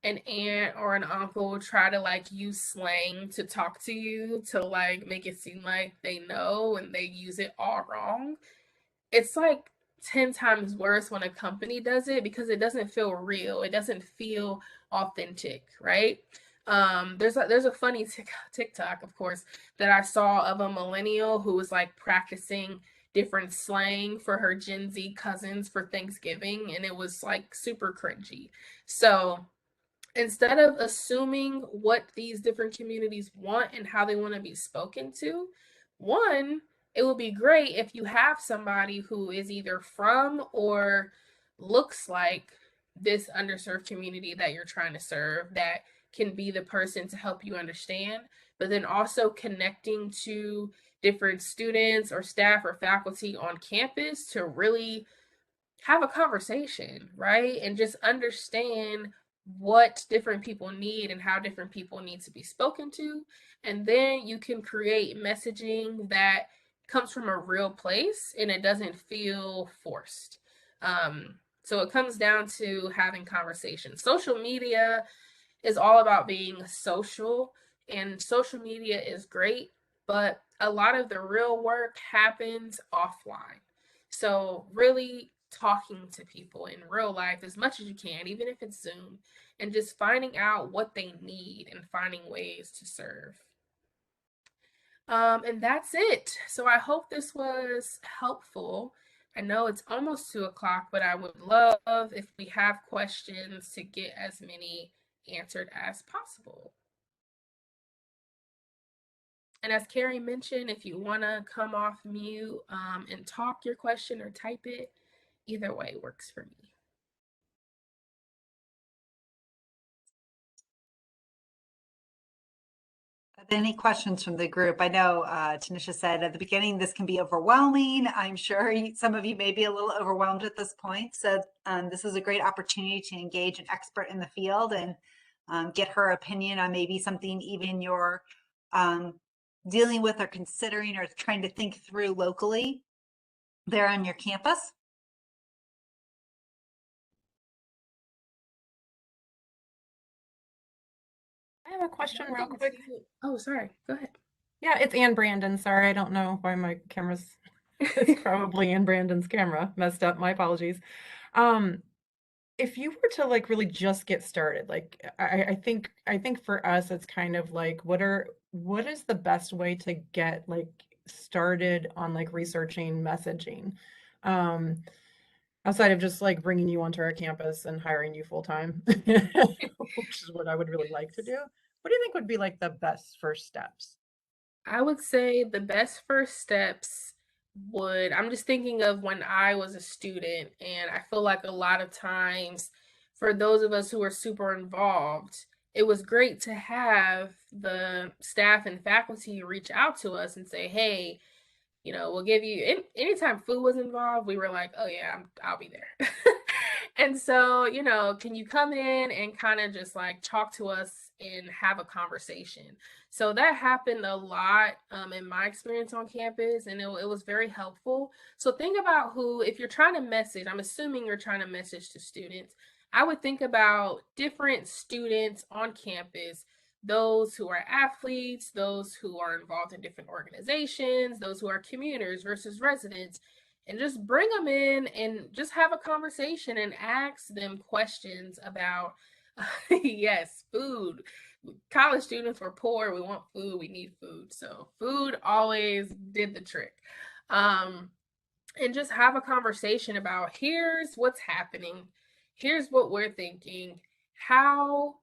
an aunt or an uncle try to like use slang to talk to you to like make it seem like they know and they use it all wrong. It's like 10 times worse when a company does it because it doesn't feel real. It doesn't feel authentic, right? There's a funny TikTok, of course, that I saw of a millennial who was like practicing different slang for her Gen Z cousins for Thanksgiving, and it was like super cringy. So instead of assuming what these different communities want and how they want to be spoken to, one, it would be great if you have somebody who is either from or looks like this underserved community that you're trying to serve that can be the person to help you understand, but then also connecting to different students or staff or faculty on campus to really have a conversation, right? And just understand what different people need and how different people need to be spoken to. And then you can create messaging that comes from a real place and it doesn't feel forced. So it comes down to having conversations. Social media is all about being social, and social media is great, but a lot of the real work happens offline. So, really talking to people in real life as much as you can, even if it's Zoom, and just finding out what they need and finding ways to serve. And that's it. So I hope this was helpful. I know it's almost 2 o'clock, but I would love if we have questions to get as many answered as possible. And as Carrie mentioned, if you want to come off mute and talk your question or type it, either way works for me. Any questions from the group? I know Tanisha said at the beginning this can be overwhelming. I'm sure some of you may be a little overwhelmed at this point. So this is a great opportunity to engage an expert in the field and get her opinion on maybe something even you're dealing with or considering or trying to think through locally there on your campus. I have a question real quick. Oh, sorry. Go ahead. Yeah, it's Ann Brandon. Sorry, I don't know why my camera's it's probably Ann Brandon's camera messed up. My apologies. Um, if you were to like really just get started, like I think for us it's kind of like what is the best way to get like started on like researching messaging? Um, outside of just like bringing you onto our campus and hiring you full time, which is what I would really like to do. What do you think would be like the best first steps? I would say the best first steps I'm just thinking of when I was a student, and I feel like a lot of times for those of us who are super involved, it was great to have the staff and faculty reach out to us and say, hey, we'll give you anytime food was involved, we were like, oh yeah, I'll be there. And so, can you come in and kind of just like talk to us and have a conversation? So that happened a lot in my experience on campus, and it was very helpful. So think about if you're trying to message, I'm assuming you're trying to message to students. I would think about different students on campus, those who are athletes, those who are involved in different organizations, those who are commuters versus residents, and just bring them in and just have a conversation and ask them questions about, yes, food. College students were poor. We want food. We need food. So food always did the trick. Um, and just have a conversation about here's what's happening. Here's what we're thinking. How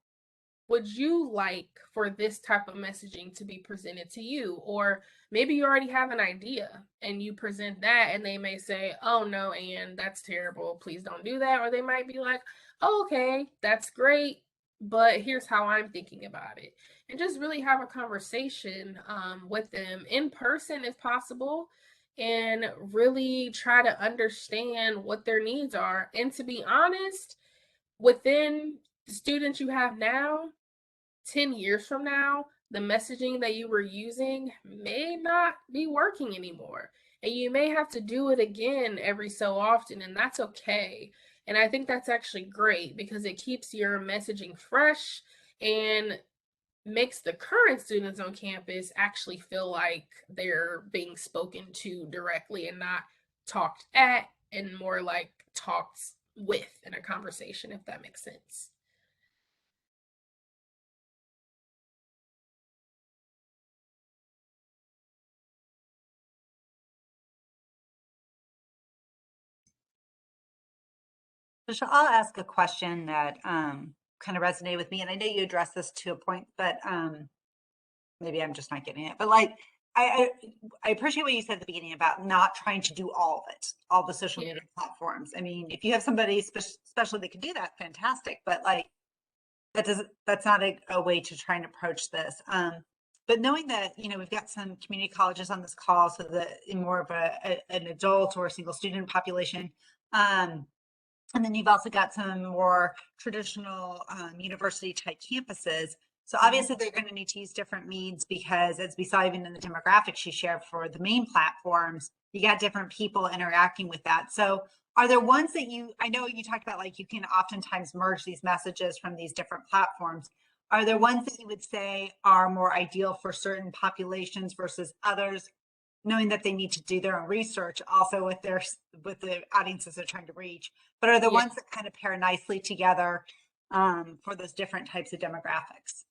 would you like for this type of messaging to be presented to you? Or maybe you already have an idea and you present that and they may say, oh no, Anne, that's terrible. Please don't do that. Or they might be like, oh, okay, that's great, but here's how I'm thinking about it. And just really have a conversation with them in person if possible, and really try to understand what their needs are. And to be honest, within the students you have now, 10 years from now, the messaging that you were using may not be working anymore. And you may have to do it again every so often, and that's okay. And I think that's actually great because it keeps your messaging fresh and makes the current students on campus actually feel like they're being spoken to directly and not talked at, and more like talked with in a conversation, if that makes sense. So I'll ask a question that kind of resonated with me, and I know you addressed this to a point, but maybe I'm just not getting it. But like, I appreciate what you said at the beginning about not trying to do all of it, all the social Yeah. media platforms. I mean, if you have somebody special that can do that, fantastic. But like that's not a way to try and approach this. But knowing that, we've got some community colleges on this call, so that in more of an adult or a single student population. And then you've also got some more traditional university type campuses. So obviously they're going to need to use different means because, as we saw even in the demographics you shared for the main platforms, you got different people interacting with that. So are there ones that I know you talked about, like you can oftentimes merge these messages from these different platforms. Are there ones that you would say are more ideal for certain populations versus others, knowing that they need to do their own research also with the audiences they're trying to reach? But are the Yeah. ones that kind of pair nicely together for those different types of demographics?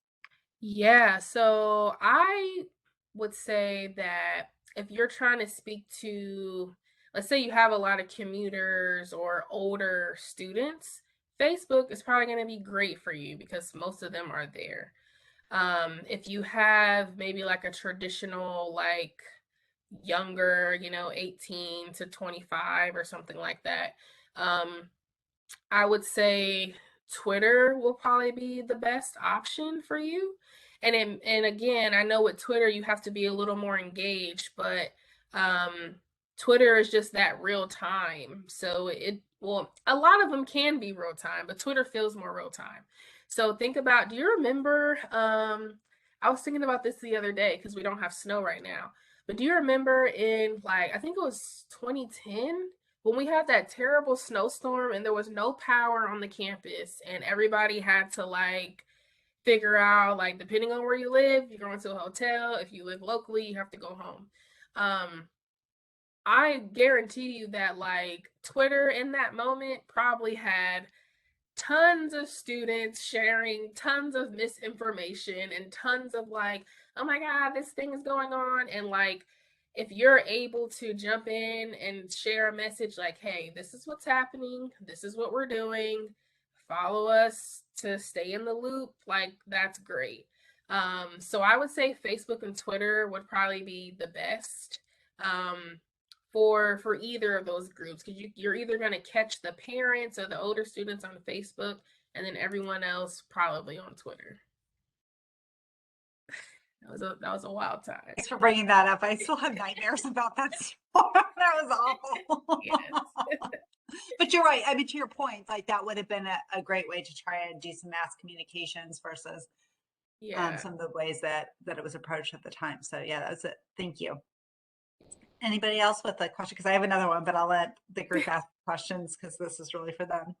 Yeah, so I would say that if you're trying to speak to, let's say you have a lot of commuters or older students, Facebook is probably going to be great for you because most of them are there. If you have maybe like a traditional, like younger, 18 to 25 or something like that, I would say Twitter will probably be the best option for you. And again, I know with Twitter you have to be a little more engaged, but um Twitter is just that real time. So a lot of them can be real time, but Twitter feels more real time. So think about, do you remember I was thinking about this the other day because we don't have snow right now. But do you remember in, like, I think it was 2010, when we had that terrible snowstorm and there was no power on the campus and everybody had to like figure out, like, depending on where you live, you're going to a hotel. If you live locally, you have to go home. I guarantee you that like Twitter in that moment probably had tons of students sharing tons of misinformation and tons of like, oh my God, this thing is going on. And like, if you're able to jump in and share a message like, hey, this is what's happening, this is what we're doing, follow us to stay in the loop, like that's great. So I would say Facebook and Twitter would probably be the best. For either of those groups, because you're either going to catch the parents or the older students on Facebook and then everyone else probably on Twitter. That was a wild time. Thanks for bringing that up. I still have nightmares about that storm. That was awful. Yes. But you're right. I mean, to your point, like that would have been a great way to try and do some mass communications versus Yeah. some of the ways that it was approached at the time. So yeah, that was it. Thank you. Anybody else with a question? Because I have another one, but I'll let the group ask questions because this is really for them.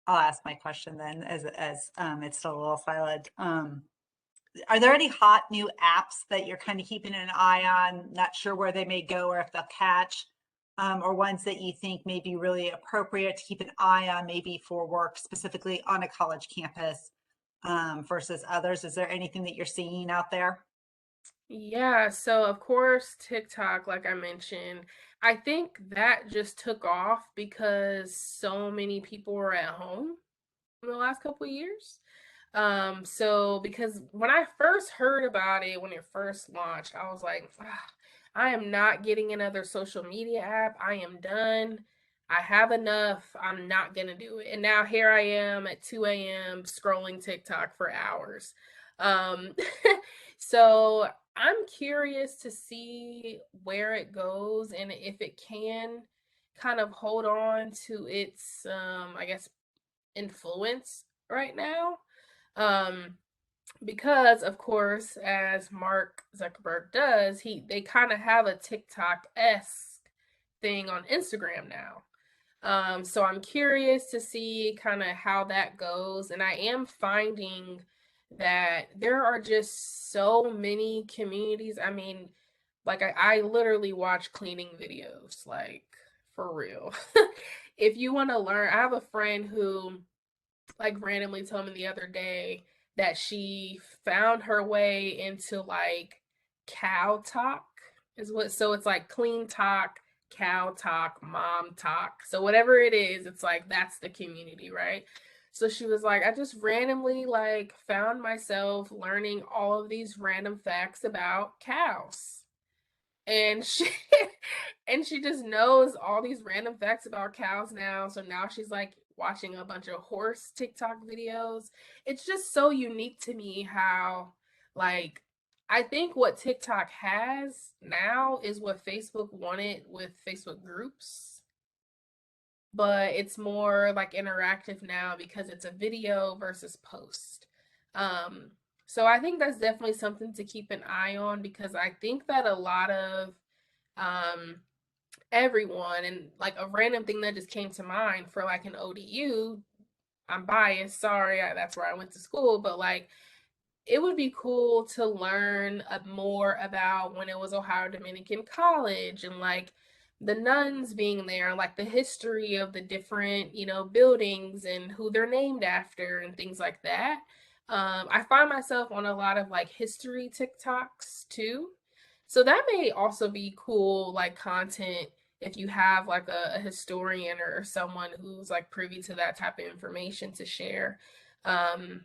I'll ask my question then, as it's still a little silent. Are there any hot new apps that you're kind of keeping an eye on? Not sure where they may go or if they'll catch, or ones that you think may be really appropriate to keep an eye on, maybe for work specifically on a college campus versus others? Is there anything that you're seeing out there? Yeah, so of course, TikTok, like I mentioned, I think that just took off because so many people were at home in the last couple of years. So because when I first heard about it, when it first launched, I was like, "Ah, I am not getting another social media app. I am done. I have enough. I'm not gonna do it." And now here I am at 2 a.m. scrolling TikTok for hours. Um, so I'm curious to see where it goes and if it can kind of hold on to its, I guess, influence right now. Um, because of course, as Mark Zuckerberg does, they kind of have a TikTok-esque thing on Instagram now. So I'm curious to see kind of how that goes. And I am finding that there are just so many communities. I mean, like I literally watch cleaning videos, like for real. If you want to learn, I have a friend who like randomly told me the other day that she found her way into like cow talk is what, so it's like clean talk, cow talk, mom talk. So whatever it is, it's like that's the community, right? So she was like, I just randomly like found myself learning all of these random facts about cows. And she and she just knows all these random facts about cows now. So now she's like watching a bunch of horse TikTok videos. It's just so unique to me how like I think what TikTok has now is what Facebook wanted with Facebook groups, but it's more like interactive now because it's a video versus post. Um, so I think that's definitely something to keep an eye on because I think that a lot of um, everyone and like a random thing that just came to mind for like an ODU. I'm biased, sorry, that's where I went to school, but like it would be cool to learn more about when it was Ohio Dominican College and like the nuns being there, like the history of the different, buildings and who they're named after and things like that. I find myself on a lot of like history TikToks too. So that may also be cool, like content if you have like a historian or someone who's like privy to that type of information to share.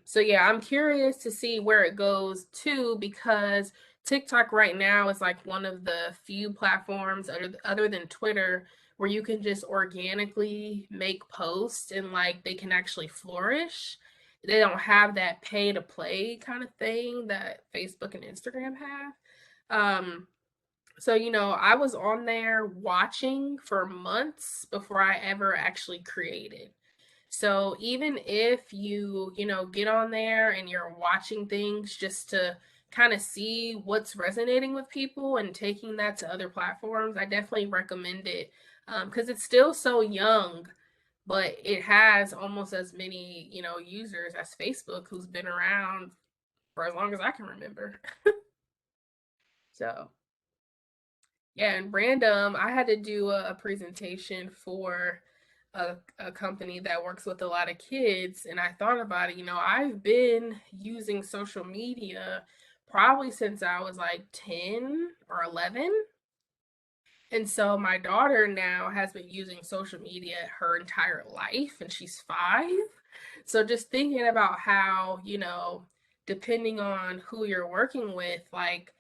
So yeah, I'm curious to see where it goes too, because TikTok right now is like one of the few platforms other than Twitter where you can just organically make posts and like they can actually flourish. They don't have that pay to play kind of thing that Facebook and Instagram have. Um, so, I was on there watching for months before I ever actually created. So even if you get on there and you're watching things just to kind of see what's resonating with people and taking that to other platforms, I definitely recommend it because it's still so young, but it has almost as many, users as Facebook, who's been around for as long as I can remember. So yeah, and random, I had to do a presentation for a company that works with a lot of kids, and I thought about it. I've been using social media probably since I was like 10 or 11. And so my daughter now has been using social media her entire life, and she's 5. So just thinking about how, depending on who you're working with, like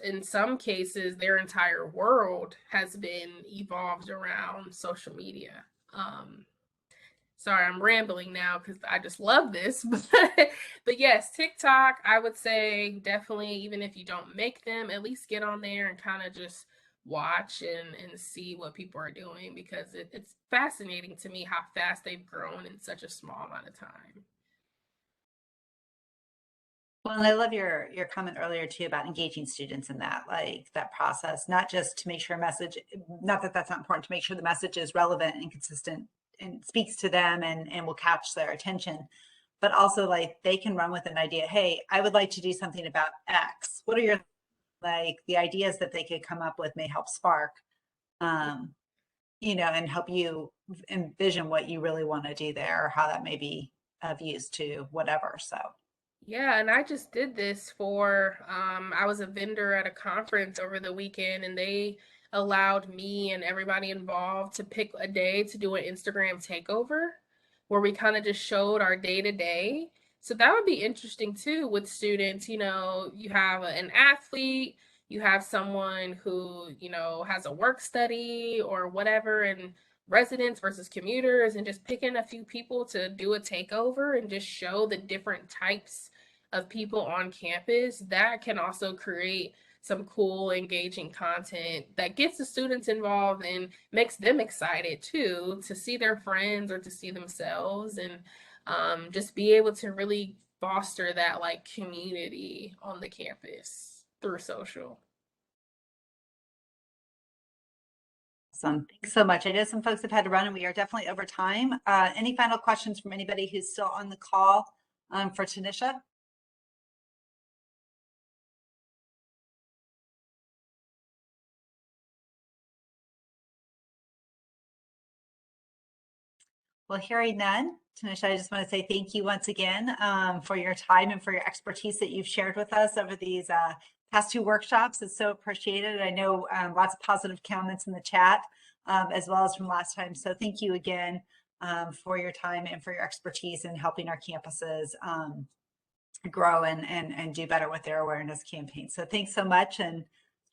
in some cases, their entire world has been evolved around social media. Um, Sorry, I'm rambling now because I just love this. But yes, TikTok, I would say definitely, even if you don't make them, at least get on there and kind of just watch and see what people are doing because it's fascinating to me how fast they've grown in such a small amount of time. Well, and I love your comment earlier too about engaging students in that, like that process, not just to make sure a message, not that that's not important, to make sure the message is relevant and consistent and speaks to them and will catch their attention, but also like they can run with an idea. Hey, I would like to do something about X. What are your like the ideas that they could come up with may help spark, um, and help you envision what you really want to do there or how that may be of use to whatever. So. Yeah, and I just did this for I was a vendor at a conference over the weekend and they allowed me and everybody involved to pick a day to do an Instagram takeover where we kind of just showed our day to day. So that would be interesting too with students, you have an athlete, you have someone who, has a work study or whatever, and residents versus commuters, and just picking a few people to do a takeover and just show the different types of people on campus. That can also create some cool, engaging content that gets the students involved and makes them excited too to see their friends or to see themselves, and just be able to really foster that like community on the campus through social. Awesome. Thanks so much. I know some folks have had to run and we are definitely over time. Any final questions from anybody who's still on the call for Tonnisha? Well, hearing none, Tonnisha, I just want to say thank you once again for your time and for your expertise that you've shared with us over these past 2 workshops. It's so appreciated. I know lots of positive comments in the chat, as well as from last time. So thank you again for your time and for your expertise in helping our campuses grow and do better with their awareness campaign. So thanks so much. And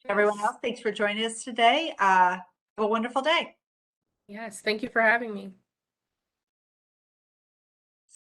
everyone else, thanks for joining us today. Have a wonderful day. Yes, thank you for having me.